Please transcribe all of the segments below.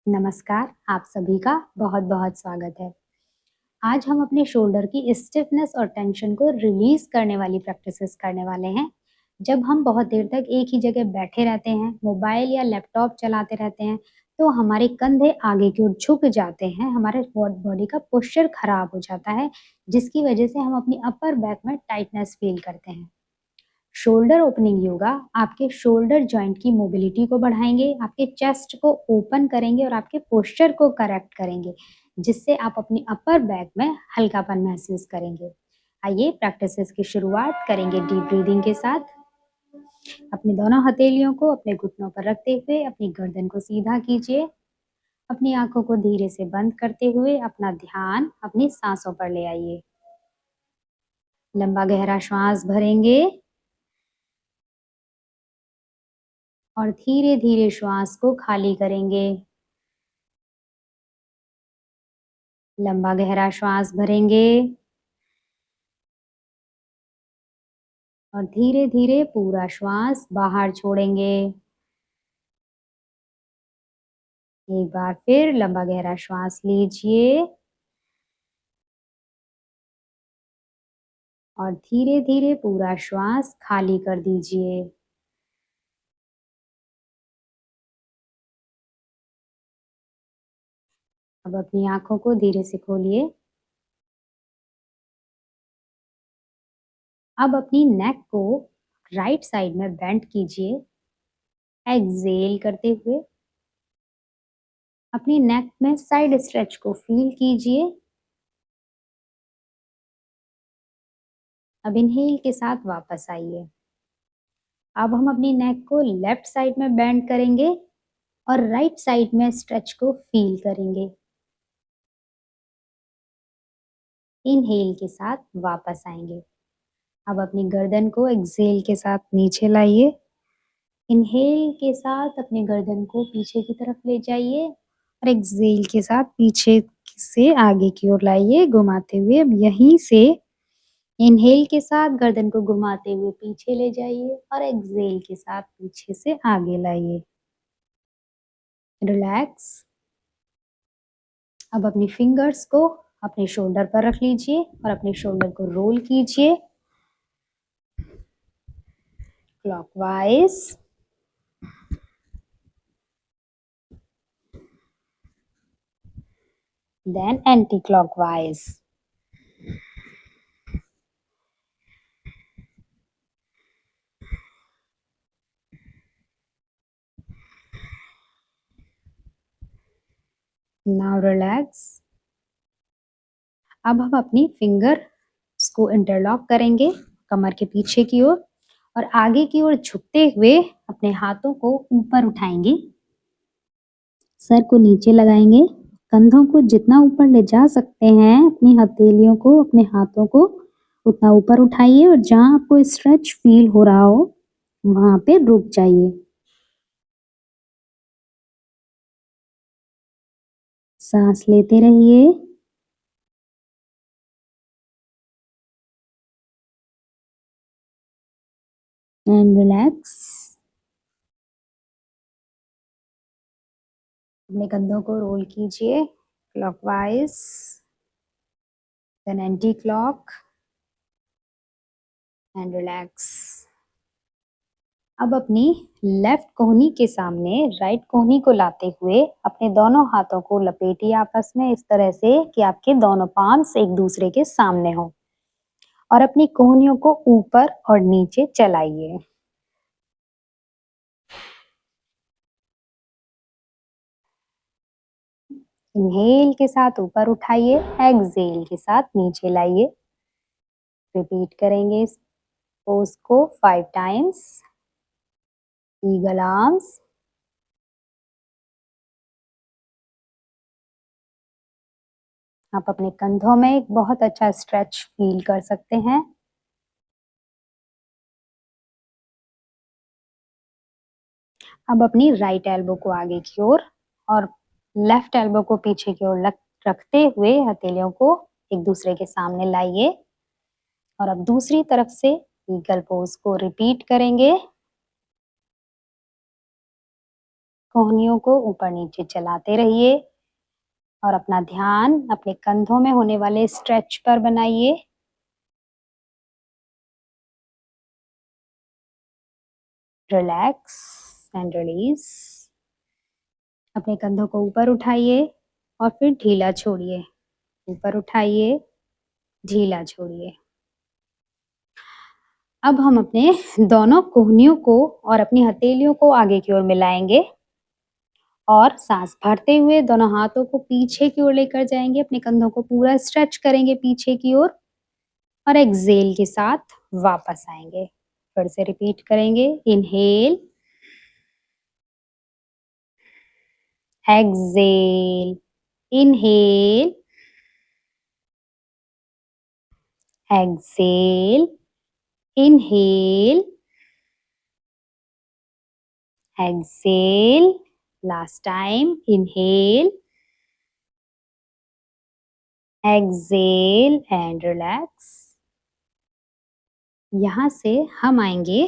नमस्कार, आप सभी का बहुत-बहुत स्वागत है। आज हम अपने शोल्डर की स्टिफनेस और टेंशन को रिलीज़ करने वाली प्रैक्टिसेस करने वाले हैं। जब हम बहुत देर तक एक ही जगह बैठे रहते हैं, मोबाइल या लैपटॉप चलाते रहते हैं, तो हमारे कंधे आगे की ओर झुक जाते हैं, हमारे बॉडी का पोस्चर खराब हो जाता है, जिसकी वजह से हम अपनी अपर बैक में टाइटनेस फ़ील करते हैं। शोल्डर ओपनिंग योगा आपके शोल्डर जॉइंट की मोबिलिटी को बढ़ाएंगे, आपके चेस्ट को ओपन करेंगे और आपके पोस्चर को करेक्ट करेंगे, जिससे आप अपनी अपर बैक में हल्कापन महसूस करेंगे। आइए प्रैक्टिसेस की शुरुआत करेंगे डीप ब्रीदिंग के साथ। अपनी दोनों हथेलियों को अपने घुटनों पर रखते हुए अपनी गर्दन को सीधा कीजिए। अपनी आंखों को धीरे से बंद करते हुए अपना ध्यान अपनी सांसों पर ले आइए। लंबा गहरा श्वास भरेंगे और धीरे धीरे श्वास को खाली करेंगे। लंबा गहरा श्वास भरेंगे और धीरे धीरे पूरा श्वास बाहर छोड़ेंगे। एक बार फिर लंबा गहरा श्वास लीजिए और धीरे धीरे पूरा श्वास खाली कर दीजिए। अब अपनी आंखों को धीरे से खोलिए। अब अपनी नेक को राइट साइड में बेंड कीजिए, एक्सेल करते हुए। अपनी नेक में साइड स्ट्रेच को फील कीजिए। अब इनहेल के साथ वापस आइए। अब हम अपनी नेक को लेफ्ट साइड में बेंड करेंगे और राइट साइड में स्ट्रेच को फील करेंगे। इनहेल के साथ वापस आएंगे। अब अपनी गर्दन को एक्सेल के साथ नीचे लाइए। इनहेल के साथ अपनी गर्दन को पीछे की तरफ ले जाइए और एक्सेल के साथ पीछे से आगे की ओर लाइए घुमाते हुए। अब यहीं से इनहेल के साथ गर्दन को घुमाते हुए पीछे ले जाइए और एक्सेल के साथ पीछे से आगे लाइए। रिलैक्स। अब अपनी फिंगर्स को अपने शोल्डर पर रख लीजिए और अपने शोल्डर को रोल कीजिए clockwise, then anti-clockwise. Now relax. अब हम अपनी फिंगर्स को इंटरलॉक करेंगे कमर के पीछे की ओर और आगे की ओर झुकते हुए अपने हाथों को ऊपर उठाएंगे। सर को नीचे लगाएंगे। कंधों को जितना ऊपर ले जा सकते हैं, अपनी हथेलियों को, अपने हाथों को उतना ऊपर उठाइए और जहां आपको स्ट्रेच फील हो रहा हो वहां पे रुक जाइए। सांस लेते रहिए एंड रिलैक्स। अपने कंधों को रोल कीजिए clockwise, then anti clock and relax. अब अपनी लेफ्ट कोहनी के सामने राइट कोहनी को लाते हुए अपने दोनों हाथों को लपेटिए आपस में इस तरह से कि आपके दोनों पाम्स एक दूसरे के सामने हो और अपनी कोहनियों को ऊपर और नीचे चलाइए। इनहेल के साथ ऊपर उठाइए, एक्सहेल के साथ नीचे लाइए। रिपीट करेंगे इस पोज को 5 टाइम्स। ईगल आर्म्स, आप अपने कंधों में एक बहुत अच्छा स्ट्रेच फील कर सकते हैं। अब अपनी राइट एल्बो को आगे की ओर और लेफ्ट एल्बो को पीछे की ओर रखते हुए हथेलियों को एक दूसरे के सामने लाइए और अब दूसरी तरफ से ईगल पोज को रिपीट करेंगे। कोहनियों को ऊपर नीचे चलाते रहिए और अपना ध्यान अपने कंधों में होने वाले स्ट्रेच पर बनाइए। Relax and release. अपने कंधों को ऊपर उठाइए और फिर ढीला छोड़िए। ऊपर उठाइए, ढीला छोड़िए। अब हम अपने दोनों कोहनियों को और अपनी हथेलियों को आगे की ओर मिलाएंगे और सांस भरते हुए दोनों हाथों को पीछे की ओर लेकर जाएंगे। अपने कंधों को पूरा स्ट्रेच करेंगे पीछे की ओर और एक्सहेल के साथ वापस आएंगे। फिर से रिपीट करेंगे। Inhale, exhale, inhale, exhale, inhale, exhale. Last time. Inhale, exhale and relax. यहाँ से हम आएंगे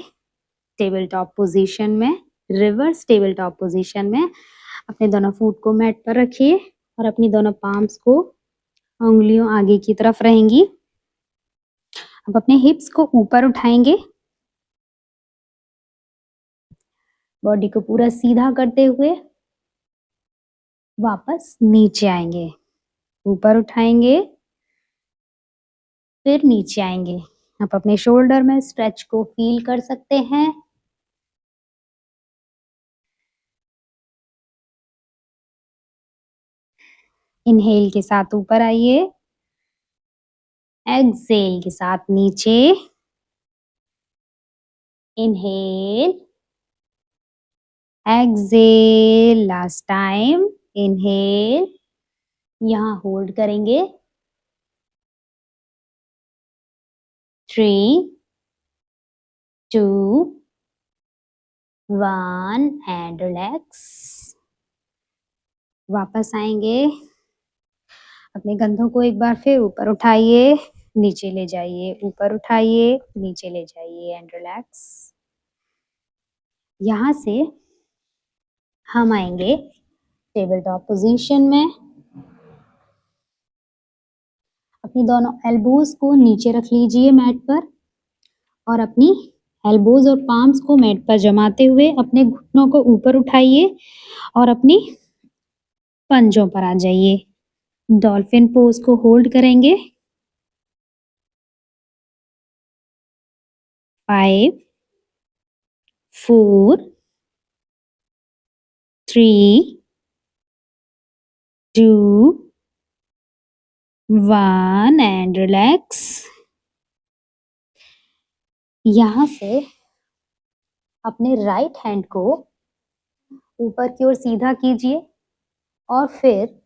टेबल टॉप पोजीशन में, रिवर्स टेबल टॉप पोजीशन में। अपने दोनों फुट को मैट पर रखिए और अपनी दोनों पाम्स को, उंगलियों आगे की तरफ रहेंगी। अब अपने हिप्स को ऊपर उठाएंगे, बॉडी को पूरा सीधा करते हुए वापस नीचे आएंगे। ऊपर उठाएंगे, फिर नीचे आएंगे। आप अपने शोल्डर में स्ट्रेच को फील कर सकते हैं। इनहेल के साथ ऊपर आइए, एक्सहेल के साथ नीचे। Inhale, exhale. Last time. Inhale, यहाँ होल्ड करेंगे। 3, 2, 1 एंड रिलैक्स। वापस आएंगे। अपने कंधों को एक बार फिर ऊपर उठाइए, नीचे ले जाइए, ऊपर उठाइए, नीचे ले जाइए एंड रिलैक्स। यहाँ से हम आएंगे टेबल टॉप पोजीशन में। अपनी दोनों एल्बोज को नीचे रख लीजिए मैट पर और अपनी एल्बोज और पाम्स को मैट पर जमाते हुए अपने घुटनों को ऊपर उठाइए और अपनी पंजों पर आ जाइए। डॉल्फिन पोज को होल्ड करेंगे। 5, 4, 3, 2, 1 एंड रिलैक्स। यहाँ से अपने राइट हैंड को ऊपर की ओर सीधा कीजिए और फिर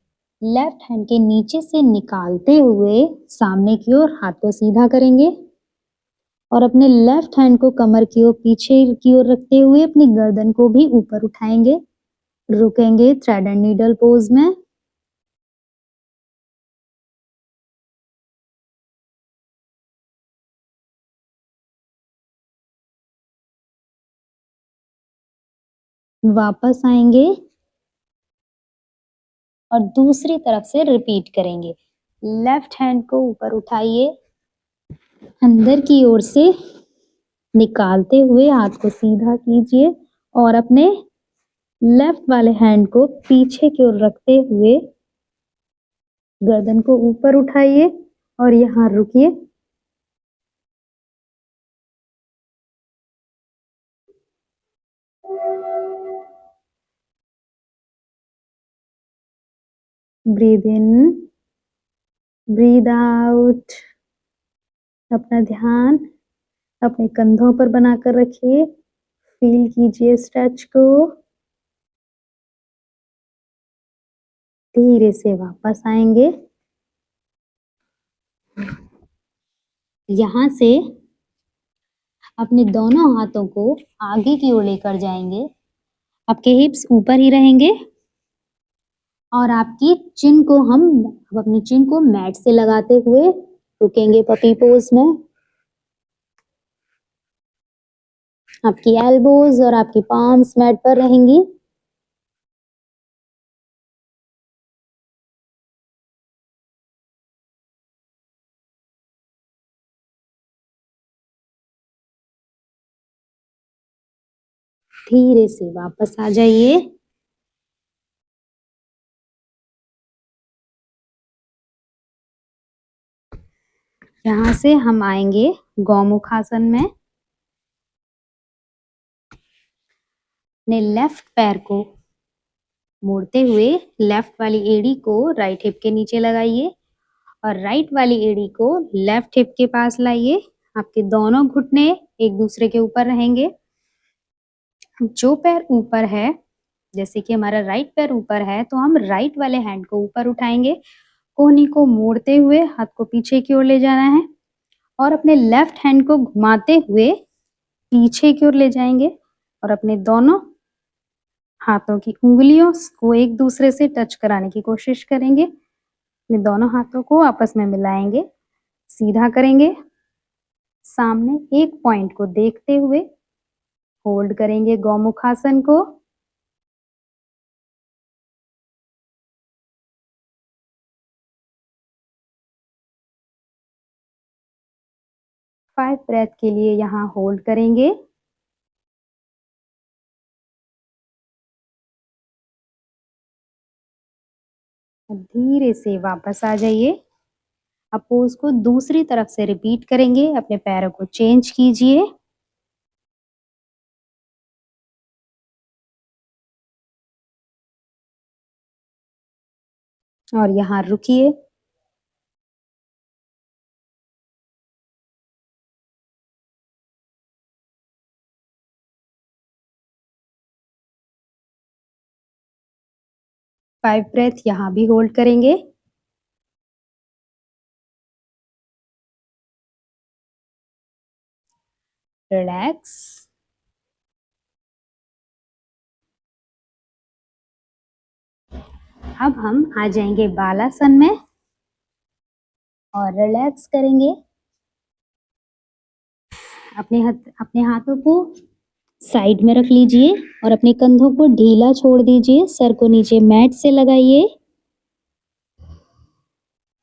लेफ्ट हैंड के नीचे से निकालते हुए सामने की ओर हाथ को सीधा करेंगे और अपने लेफ्ट हैंड को कमर की ओर पीछे की ओर रखते हुए अपनी गर्दन को भी ऊपर उठाएंगे। रुकेंगे थ्रेड एंड नीडल पोज में। वापस आएंगे और दूसरी तरफ से रिपीट करेंगे। लेफ्ट हैंड को ऊपर उठाइए, अंदर की ओर से निकालते हुए हाथ को सीधा कीजिए और अपने लेफ्ट वाले हैंड को पीछे की ओर रखते हुए गर्दन को ऊपर उठाइए और यहाँ रुकिए। Breathe in, breathe out. अपना ध्यान अपने कंधों पर बनाकर रखिए। फील कीजिए स्ट्रेच को। धीरे से वापस आएंगे। यहाँ से अपने दोनों हाथों को आगे की ओर लेकर जाएंगे। आपके हिप्स ऊपर ही रहेंगे और आपकी चिन को हम अपनी चिन को मैट से लगाते हुए रुकेंगे पपी पोज में। आपकी एल्बोज और आपकी पाम्स मैट पर रहेंगी। धीरे से वापस आ जाइए। यहाँ से हम आएंगे गौमुखासन में। अपने लेफ्ट पैर को मोड़ते हुए लेफ्ट वाली एड़ी को राइट हिप के नीचे लगाइए और राइट वाली एड़ी को लेफ्ट हिप के पास लाइए। आपके दोनों घुटने एक दूसरे के ऊपर रहेंगे। जो पैर ऊपर है, जैसे कि हमारा राइट पैर ऊपर है, तो हम राइट वाले हैंड को ऊपर उठाएंगे। कोहनी को मोड़ते हुए हाथ को पीछे की ओर ले जाना है और अपने लेफ्ट हैंड को घुमाते हुए पीछे की ओर ले जाएंगे और अपने दोनों हाथों की उंगलियों को एक दूसरे से टच कराने की कोशिश करेंगे। अपने दोनों हाथों को आपस में मिलाएंगे, सीधा करेंगे, सामने एक पॉइंट को देखते हुए होल्ड करेंगे गौमुखासन को। 5 ब्रेथ के लिए यहाँ होल्ड करेंगे। धीरे से वापस आ जाइए। अब पोज को दूसरी तरफ से रिपीट करेंगे। अपने पैरों को चेंज कीजिए और यहाँ रुकिए। फाइव ब्रेथ यहाँ भी होल्ड करेंगे। रिलैक्स। अब हम आ जाएंगे बालासन में और रिलैक्स करेंगे। अपने हाथों को साइड में रख लीजिए और अपने कंधों को ढीला छोड़ दीजिए। सर को नीचे मैट से लगाइए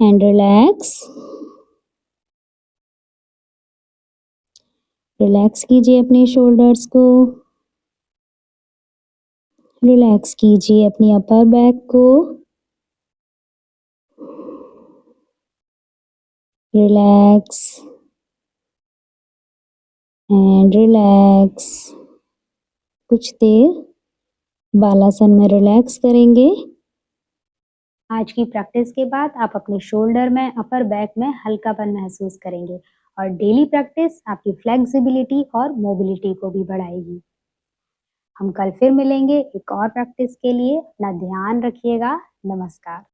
एंड रिलैक्स। रिलैक्स कीजिए अपने शोल्डर्स को। रिलैक्स कीजिए अपनी अपर बैक को। Relax and relax. कुछ देर बालासन में रिलैक्स करेंगे। आज की प्रैक्टिस के बाद आप अपने शोल्डर में, अपर बैक में हल्कापन महसूस करेंगे और डेली प्रैक्टिस आपकी फ्लेक्सिबिलिटी और मोबिलिटी को भी बढ़ाएगी। हम कल फिर मिलेंगे एक और प्रैक्टिस के लिए। अपना ध्यान रखिएगा। नमस्कार।